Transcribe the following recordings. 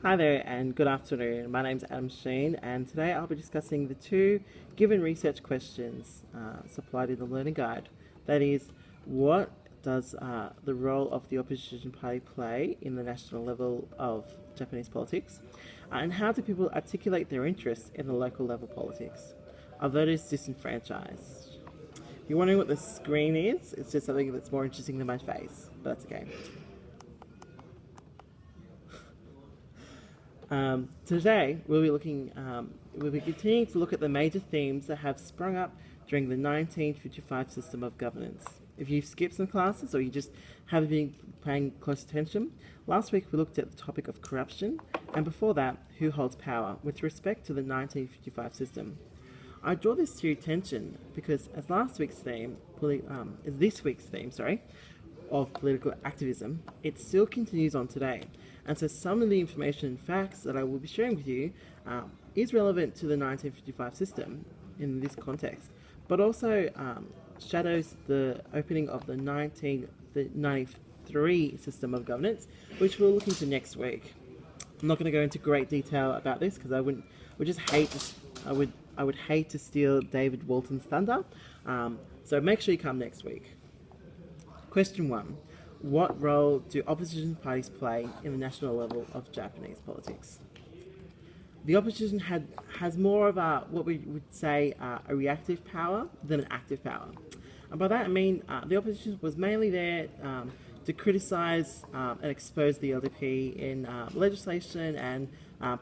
Hi there and good afternoon. My name's Adam Sheen and today I'll be discussing the two given research questions supplied in the Learning Guide. That is, what does the role of the opposition party play in the national level of Japanese politics? And how do people articulate their interests in the local level politics? Are voters disenfranchised? If you're wondering what the screen is, it's just something that's more interesting than my face, but that's okay. Today we'll be continuing to look at the major themes that have sprung up during the 1955 system of governance. If you've skipped some classes or you just haven't been paying close attention, last week we looked at the topic of corruption, and before that, who holds power with respect to the 1955 system. I draw this to your attention because as this week's theme, of political activism, it still continues on today. And so some of the information and facts that I will be sharing with you is relevant to the 1955 system in this context, but also shadows the opening of the 1993 system of governance, which we'll look into next week. I'm not going to go into great detail about this because I would hate to steal David Walton's thunder. So make sure you come next week. Question 1. What role do opposition parties play in the national level of Japanese politics? The opposition has more of what we would say a reactive power than an active power. And by that I mean the opposition was mainly there to criticise and expose the LDP in legislation and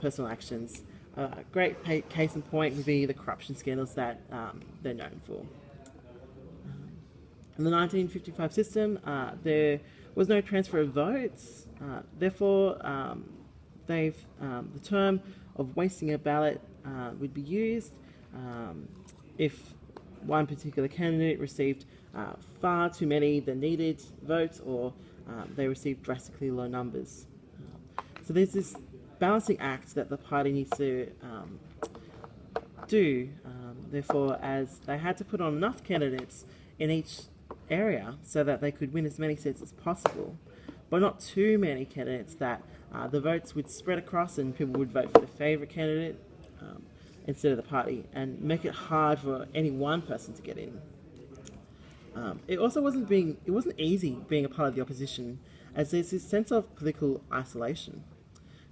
personal actions. A great case in point would be the corruption scandals that they're known for. In the 1955 system, there was no transfer of votes. Therefore, the term of wasting a ballot would be used if one particular candidate received far too many than needed votes, or they received drastically low numbers. So there's this balancing act that the party needs to do. Therefore, as they had to put on enough candidates in each area so that they could win as many seats as possible, but not too many candidates that the votes would spread across and people would vote for their favourite candidate instead of the party, and make it hard for any one person to get in. It wasn't easy being a part of the opposition, as there's this sense of political isolation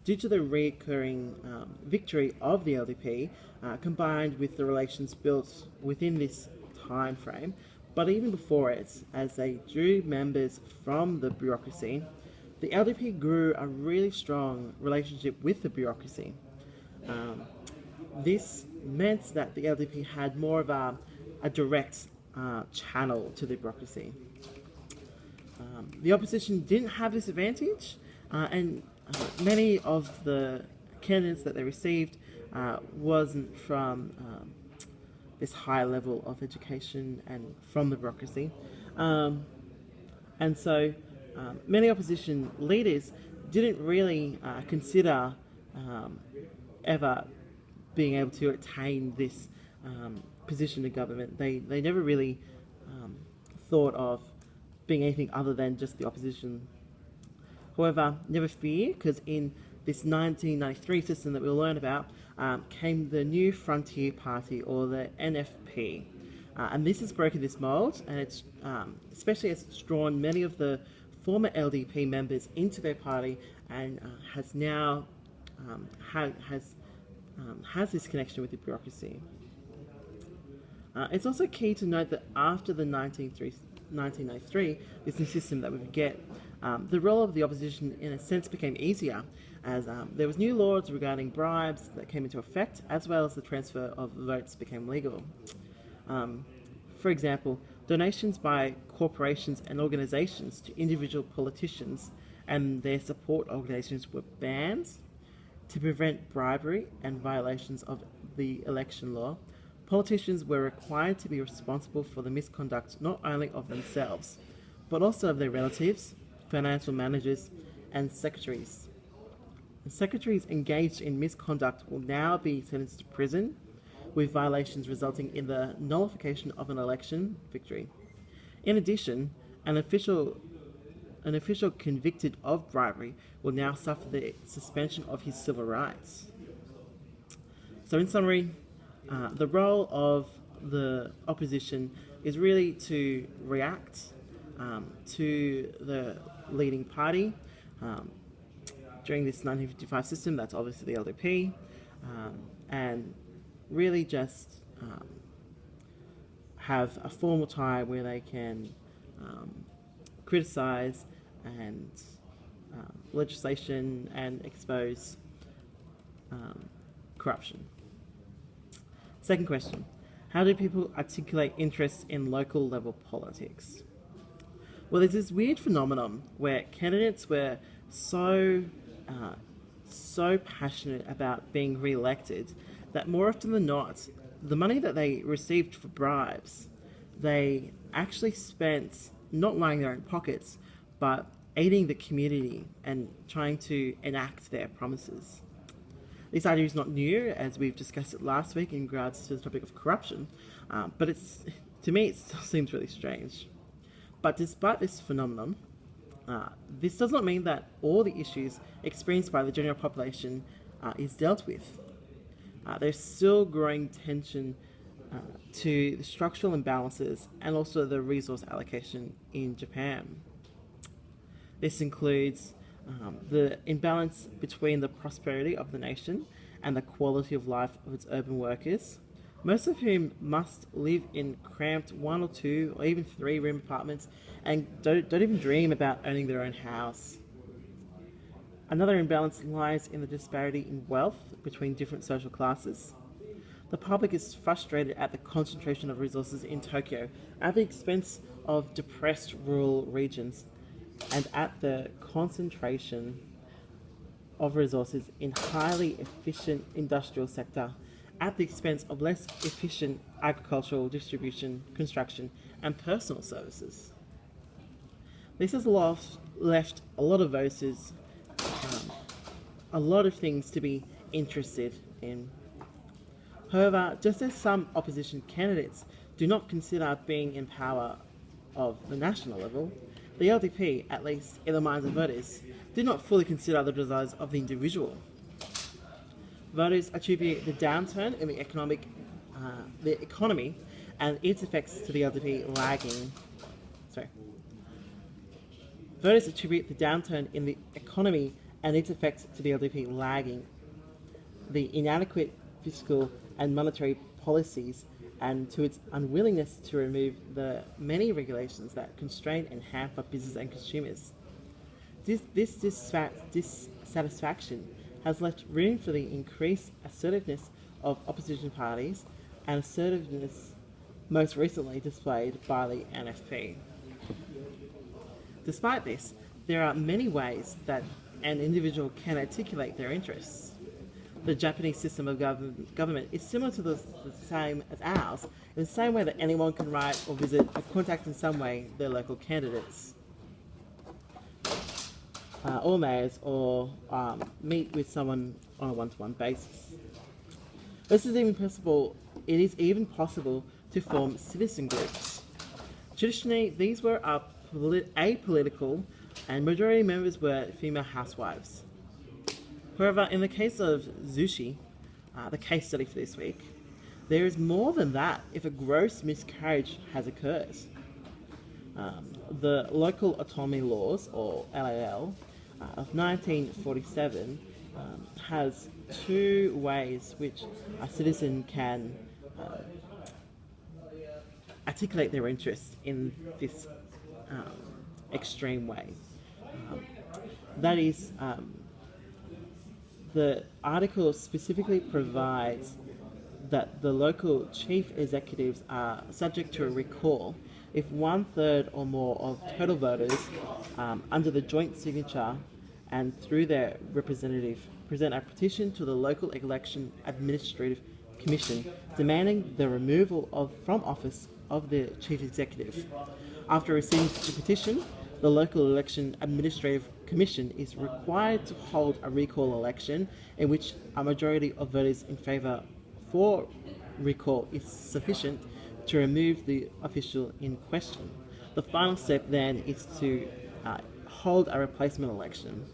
due to the recurring victory of the LDP, combined with the relations built within this time frame. But even before it, as they drew members from the bureaucracy, the LDP grew a really strong relationship with the bureaucracy. This meant that the LDP had more of a direct channel to the bureaucracy. The opposition didn't have this advantage, and many of the candidates that they received wasn't from this high level of education and from the bureaucracy. And so many opposition leaders didn't really consider ever being able to attain this position in government. They never really thought of being anything other than just the opposition. However, never fear, because in this 1993 system that we'll learn about, came the New Frontier Party, or the NFP. And this has broken this mould, and it's especially as it's drawn many of the former LDP members into their party, and has now has this connection with the bureaucracy. It's also key to note that after the 1993, this new system that we would get, the role of the opposition in a sense became easier, as there was new laws regarding bribes that came into effect, as well as the transfer of votes became legal. For example, donations by corporations and organisations to individual politicians and their support organisations were banned. To prevent bribery and violations of the election law, politicians were required to be responsible for the misconduct not only of themselves, but also of their relatives, financial managers, and secretaries. The secretaries engaged in misconduct will now be sentenced to prison, with violations resulting in the nullification of an election victory. In addition, an official an official convicted of bribery will now suffer the suspension of his civil rights. So in summary, the role of the opposition is really to react to the leading party during this 1955 system, that's obviously the LDP, and really just have a formal time where they can criticise and legislation and expose corruption. Second question, how do people articulate interest in local level politics? Well, there's this weird phenomenon where candidates were so passionate about being re-elected that more often than not, the money that they received for bribes, they actually spent not lining their own pockets, but aiding the community and trying to enact their promises. This idea is not new, as we've discussed it last week in regards to the topic of corruption, but to me it still seems really strange. But despite this phenomenon, this does not mean that all the issues experienced by the general population is dealt with. There's still growing tension to the structural imbalances and also the resource allocation in Japan. This includes the imbalance between the prosperity of the nation and the quality of life of its urban workers, most of whom must live in cramped 1 or 2 or even 3-room apartments and don't even dream about owning their own house. Another imbalance lies in the disparity in wealth between different social classes. The public is frustrated at the concentration of resources in Tokyo at the expense of depressed rural regions and at the concentration of resources in highly efficient industrial sector at the expense of less efficient agricultural distribution, construction, and personal services. This has left a lot of voters a lot of things to be interested in. However, just as some opposition candidates do not consider being in power of the national level, the LDP, at least in the minds of voters, did not fully consider the desires of the individual. Voters attribute the downturn in the economy and its effects to the LDP lagging. Voters attribute the downturn in the economy and its effects to the LDP lagging, the inadequate fiscal and monetary policies, and to its unwillingness to remove the many regulations that constrain and hamper business and consumers. This dissatisfaction has left room for the increased assertiveness of opposition parties and assertiveness most recently displayed by the NFP. Despite this, there are many ways that an individual can articulate their interests. The Japanese system of government is similar to the same as ours, in the same way that anyone can write or visit or contact in some way their local candidates, or mayors, or meet with someone on a one-to-one basis. It is even possible to form citizen groups. Traditionally, these were apolitical, and majority members were female housewives. However, in the case of Zushi, the case study for this week, there is more than that if a gross miscarriage has occurred. The Local Autonomy Laws, or LAL, of 1947 has 2 ways which a citizen can articulate their interests in this extreme way. That is, the article specifically provides that the local chief executives are subject to a recall if 1/3 or more of total voters under the joint signature and through their representative present a petition to the local election administrative commission demanding the removal from office of the chief executive. After receiving such a petition, the local election administrative commission is required to hold a recall election in which a majority of voters in favour for recall is sufficient to remove the official in question. The final step then is to hold a replacement election.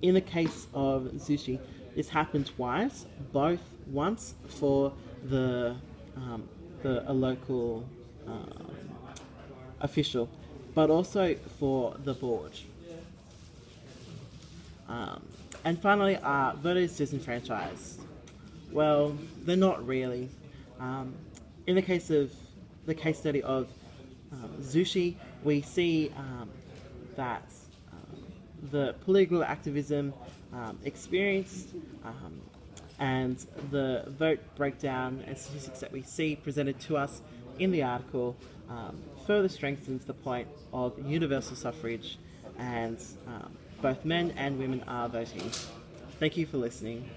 In the case of Zushi, this happened twice, both once for a local official, but also for the board. And finally, voters disenfranchised. Well, they're not really. In the case of the case study of Zushi, we see that the political activism experienced and the vote breakdown and statistics that we see presented to us in the article further strengthens the point of universal suffrage, and both men and women are voting. Thank you for listening.